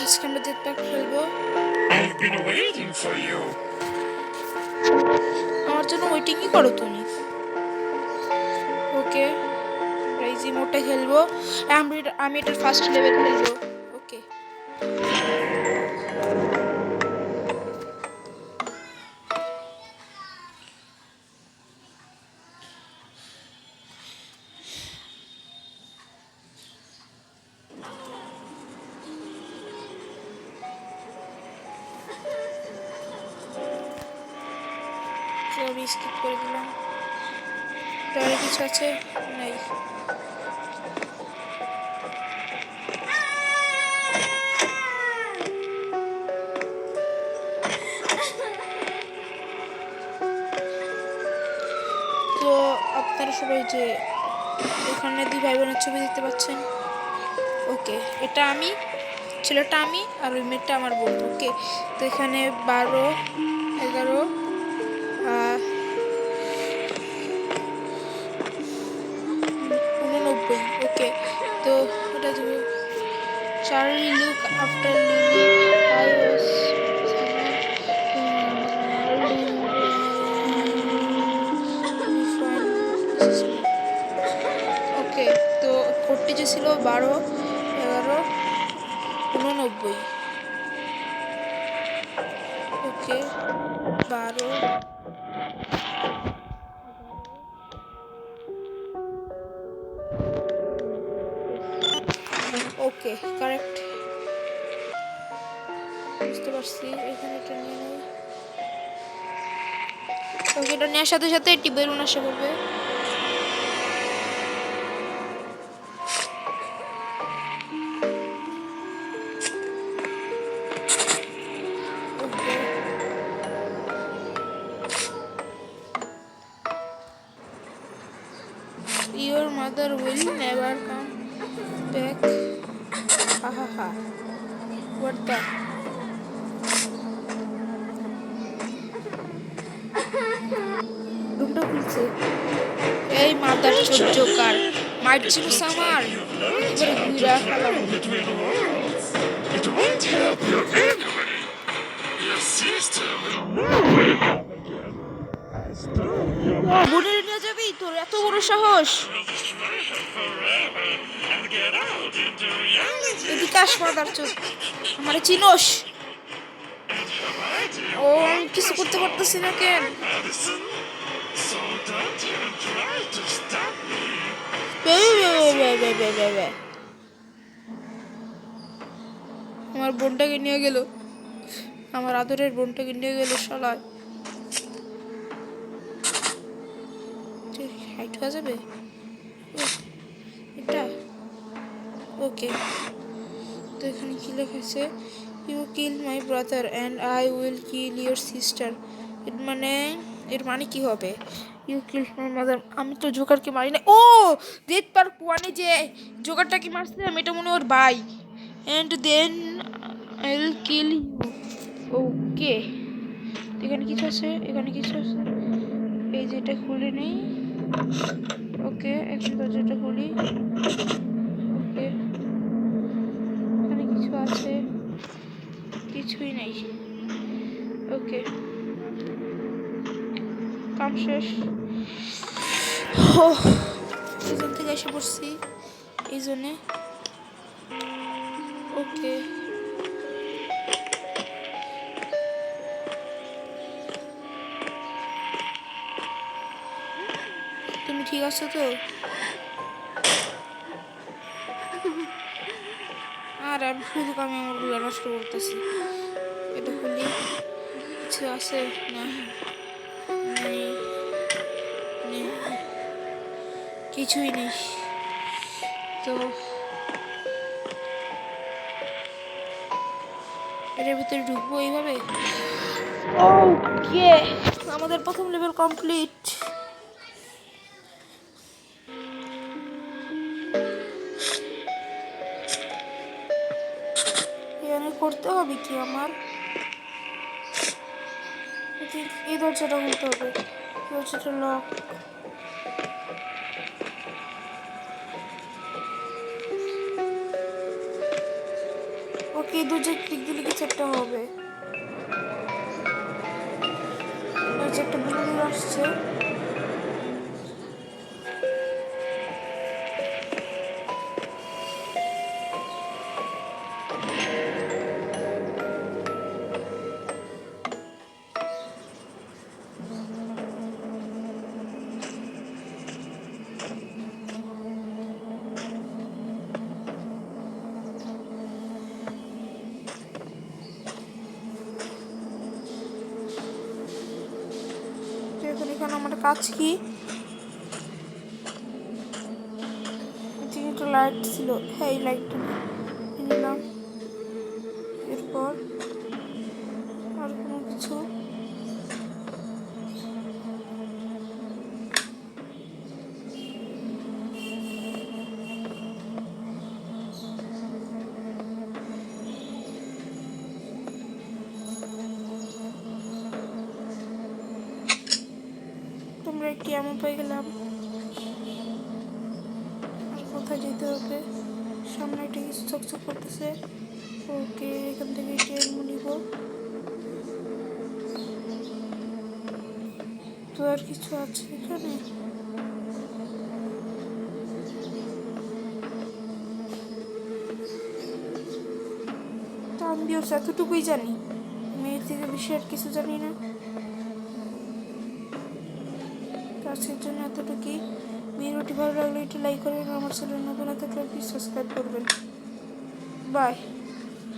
আজকে আমরা জেটপ্যাক খেলবো। I've been waiting for you. আমার জন্য ওয়েটিংই করো তুমি। ওকে, রাইজি মোডটা খেলবো। আমি এটার ফার্স্ট লেভেল খেলবো। ওকে, আমি স্কিপ করে দিলাম। তাহলে কিছু আছে নাই। তো আপনারা সবাই যে এখানে দুই ভাই বোনের ছবি দেখতে পাচ্ছেন। ওকে, এটা আমি, ছেলেটা আমি, আর ওই মেয়েটা আমার বোন। ওকে, তো এখানে 12, 11, 89। ওকে, তো এটা দেবো। Charlie look after Lily, I was okay, তো কোডটি যে ছিল 12, 11, 89। ওকে, 12, ওকে, কারেক্ট, বুঝতে পারছি। এখানে এটা নিয়ে নেই। ওকে, এটা নেওয়ার সাথে সাথে একটি বেলুন আসা করবে। Your mother will never come back. Ha ha ha. What the? রুমটা খুলছে। এই মাদার চোদ্জকার মারছিল সামার। এবারে ঘুরা খেলাম। It won't help you anyway. Your sister will never come again. I stole your বোনের নিয়ে যাবি? তোর এত বড় সাহস! forever and get out into reality. এদিকে আস মাদার চোদ, আমারে চিনোস? ও, আমি কিছু করতে পারতেছি না কেন? Madison, so don't even try to stop me. আমার বোনটাকে নিয়ে গেল, আমার আদরের বোনটাকে নিয়ে গেল শালায়। হাইট হয়ে যাবে এটা। ওকে, তো এখানে কি লেখা আছে? You kill my brother and I will kill your sister. এর মানে কি হবে? ইউ কিল মাই মাদার, আমি তো জোকারকে মারি না। ও, ডেথ পার্ক 1-এ যে জোকারটাকে মারছিলাম এটা মনে ওর ভাই। And then I will kill you. Okay, এখানে কিছু আছে, এখানে কিছু আছে। এই যে এটা খুলে নেই। ওকে, এখন দরজাটা খুলি। ওকে, এখানে কিছু আছে, কিছুই নেই। ওকে, কাম শেষ। এখান থেকে এসে পড়ছি এই জন্যে। ওকে, তুমি ঠিক আছো তো? আর আমি শুধু আমার গুলো নষ্ট করতেছি। এটা খুলি, কিছু আছে না? নেই, নেই, কিছুই নেই। তো এটার ভিতরে ঢুকবো এইভাবে। ওকে, আমাদের প্রথম লেভেল কমপ্লিট। এখানে করতে হবে কি আমার? এই দরজাটা খুলতে হবে, দরজাটা লক। ওকে, দুটো ক্লিক দিলে কিছু একটা হবে। ওই যে একটা বেলুন আসছে। তো এখন এখানে আমার কাজ কি? একটা লাইট ছিল, হ্যাঁ এই লাইটটা নিলাম। এরপর আর কোনো কিছু? তোমরা কি আমি পেয়ে গেলাম। আর কোথায় যেতে হবে? সামনে একটা কিছু চকচক করতেছে। ওকে, এখান থেকে ট্রেন নিব। তো আর কিছু আছে এখানে? তো আমি বিয়স এতটুকুই জানি, আমি এর থেকে বেশি আর কিছু জানি না। তো আজকের জন্য এতটুকুই। ভিডিওটি ভালো লাগলে একটু লাইক করবেন, আমার চ্যানেল নতুন থাকলে প্লিজ সাবস্ক্রাইব করবেন। বাই।